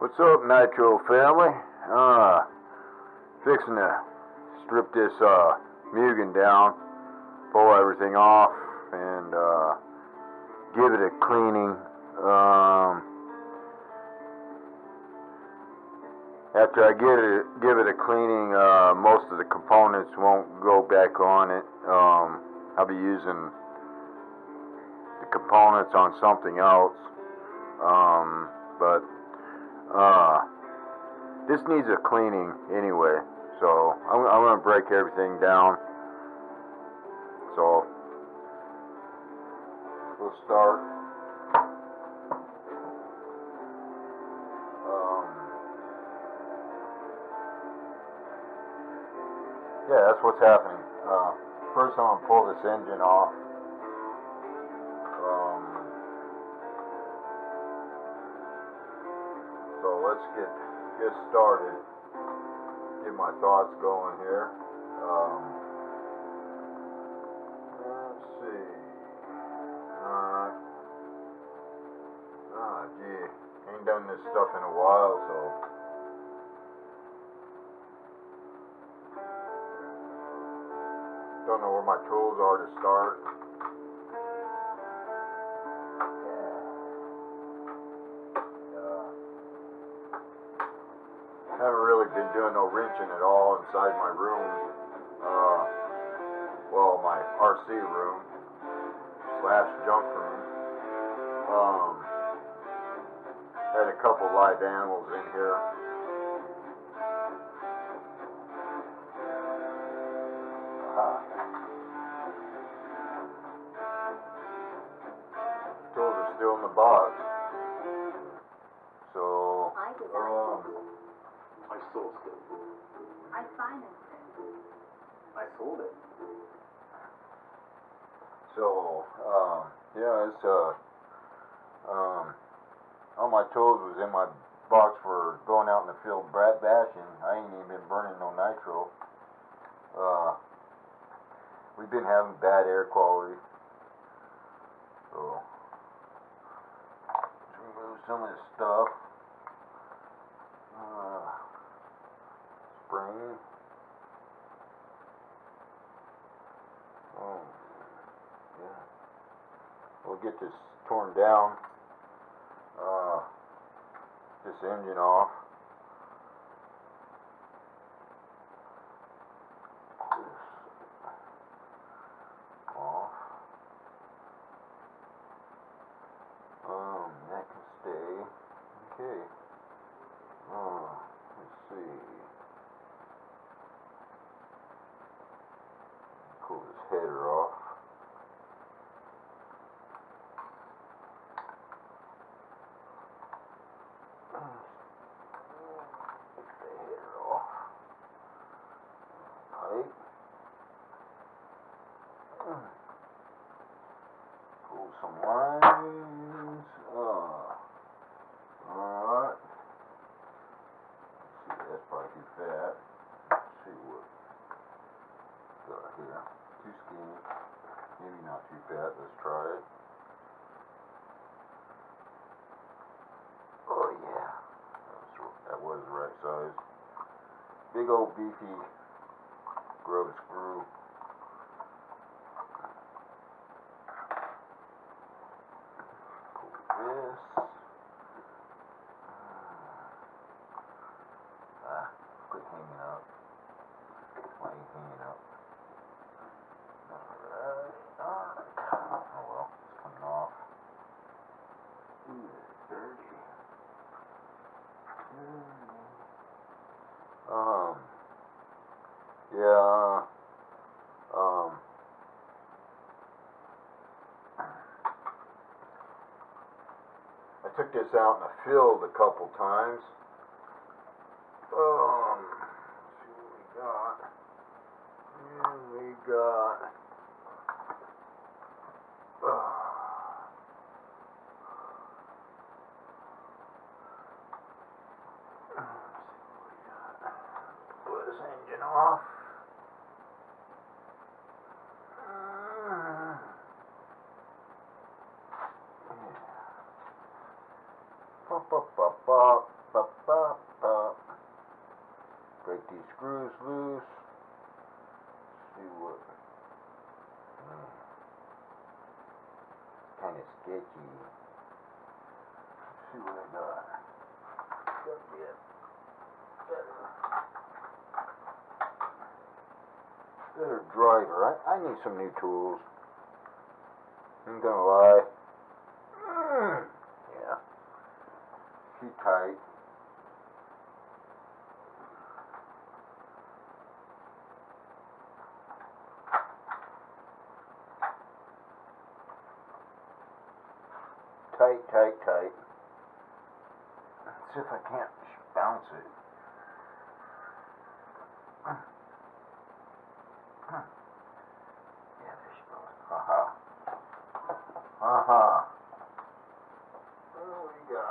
What's up, Nitro family? Fixing to strip this mugen down, pull everything off, and give it a cleaning. After I give it a cleaning, most of the components won't go back on it. I'll be using the components on something else, but this needs a cleaning anyway, so I'm going to break everything down. So we'll start. Yeah, that's what's happening. First, I'm going to pull this engine off. So let's get started. Get my thoughts going here. Let's see. Alright. Gee. Ain't done this stuff in a while, so. Don't know where my tools are to start. Haven't really been doing no wrenching at all inside my room. Well, my RC room / junk room. Had a couple live animals in here. Tools are still in the box. So, I sold it. I financed it. I sold it. So, yeah, it's, all my tools was in my box for going out in the field bashing. I ain't even been burning no nitro. We've been having bad air quality. So, let's remove some of this stuff. Spring. Oh, yeah. We'll get this torn down. This engine off. This off. That can stay. Okay. Let's see. Pull this header off. Take the header off. Pipe. Pull some lines. Alright. See, that's probably too fat. Let's see what got here. Too skinny. Maybe not too fat. Let's try it. Oh yeah. That was the right size. Big old beefy grub screw. Pull this. Quit hanging up. Why are you hanging up? Alright. Oh well, it's coming off. Ooh, it's dirty. Yeah, I took this out in the field a couple times. Let's see what we got. And we got, pull this engine off. Pop, pop, pop, pop. Break these screws loose. See what. Kind of sketchy. See what I got. Better driver. I need some new tools. I'm gonna lie. Yeah. Too tight. Tight. Let's see if I can't bounce it. Yeah, there she goes. What do we got?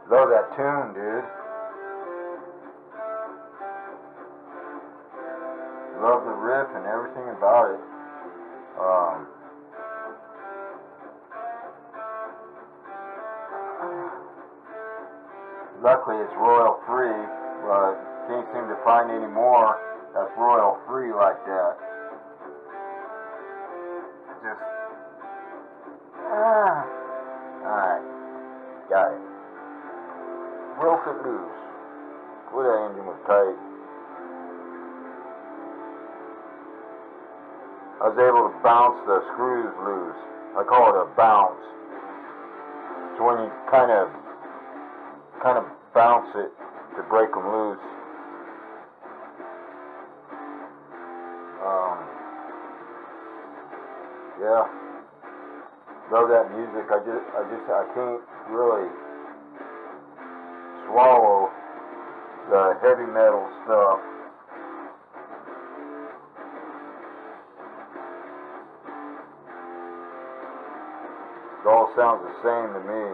Love that tune, dude. Love the riff and everything about it. Luckily it's royal free, but can't seem to find any more that's royal free like that. Just alright, got it. Broke it loose. Boy, that engine was tight. I was able to bounce the screws loose. I call it a bounce. It's when you kind of bounce it to break them loose. Yeah. Love that music. I can't really swallow the heavy metal stuff. It all sounds the same to me.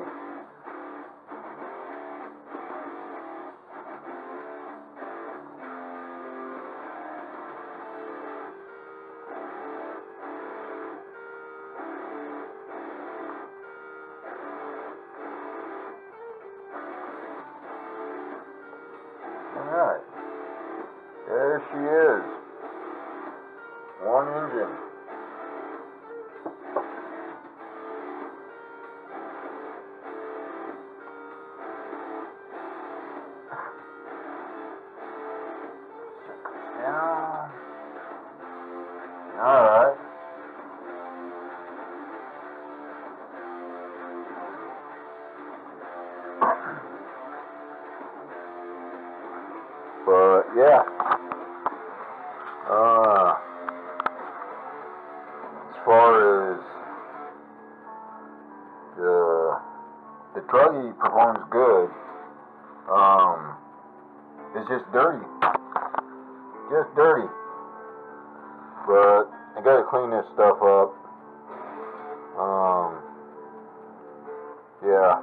Alright, there she is. One engine. Down. Alright. But yeah, as far as the truggy performs good, it's just dirty, but I gotta clean this stuff up. Yeah.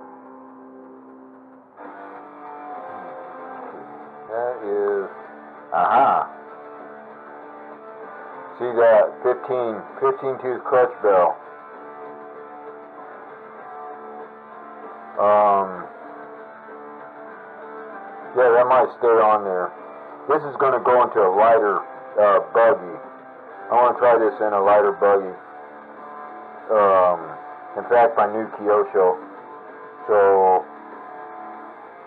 That is, see that 15 tooth clutch bell. Yeah, that might stay on there. This is going to go into a lighter buggy. I want to try this in a lighter buggy. In fact, my new Kyosho. So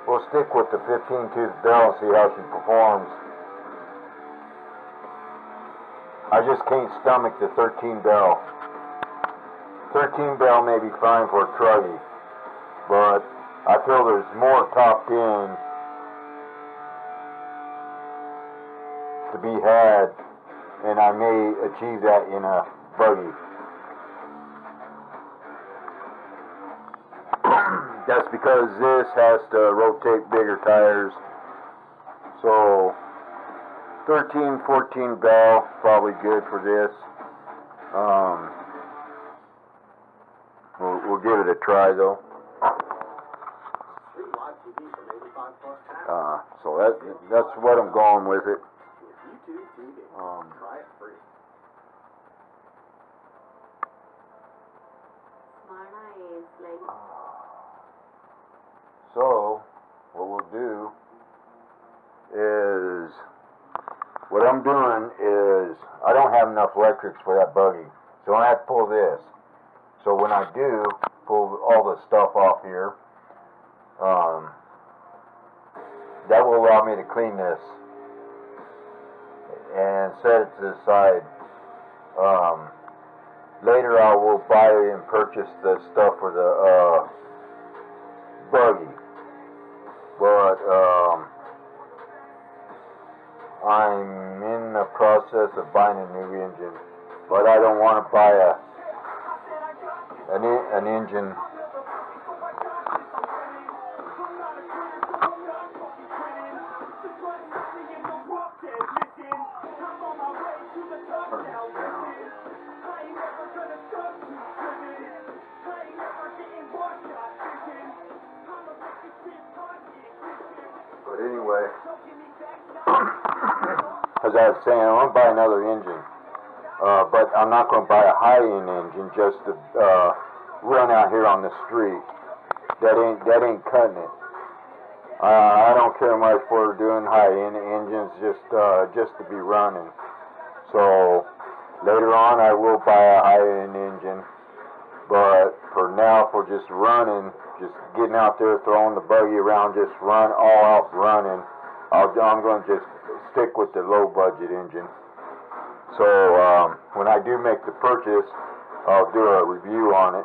we'll stick with the 15 tooth bell and see how she performs. I just can't stomach the 13 bell. 13 bell may be fine for a truggy, but I I feel there's more top end to be had, and I may achieve that in a buggy. That's because this has to rotate bigger tires. So 13, 14 bell, probably good for this. We'll give it a try though. So that's what I'm going with it. So what we'll do is, what I'm doing is, I don't have enough electrics for that buggy, so I have to pull this. So when I do pull all the stuff off here, that will allow me to clean this and set it to the side. Later I will buy and purchase the stuff for the buggy, but I'm in the process of buying a new engine, but I don't want to buy an engine. But anyway, as I was saying, I want to buy another engine, but I'm not going to buy a high-end engine just to run out here on the street. That ain't cutting it. I don't care much for doing high-end engines just to be running. So later on, I will buy a high-end engine, but for now, for just running, just getting out there, throwing the buggy around, just run all out running, I'm going to just stick with the low-budget engine. So when I do make the purchase, I'll do a review on it.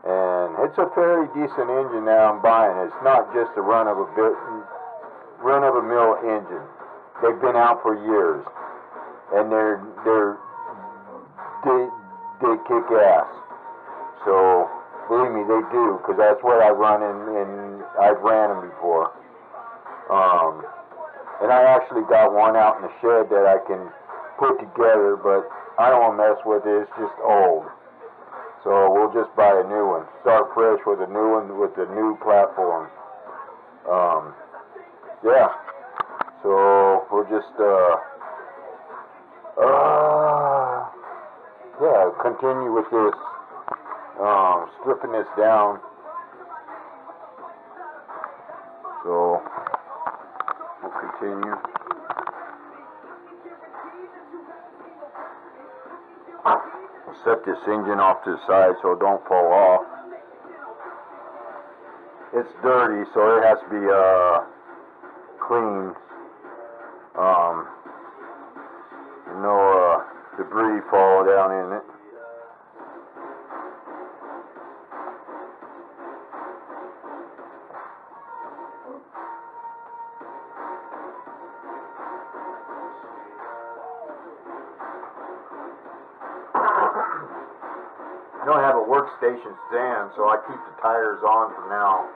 And it's a fairly decent engine that I'm buying. It's not just a run-of-the-mill engine. They've been out for years, and they kick ass. So believe me, they do, because that's what I run and I've ran them before. And I actually got one out in the shed that I can put together, but I don't want to mess with it. It's just old. So we'll just buy a new one. Start fresh with a new one with a new platform. Yeah. So we'll just continue with this, stripping this down. So we'll continue. I'll set this engine off to the side so it don't fall off. It's dirty, so it has to be cleaned. No debris fall down in it. I don't have a workstation stand, so I keep the tires on for now.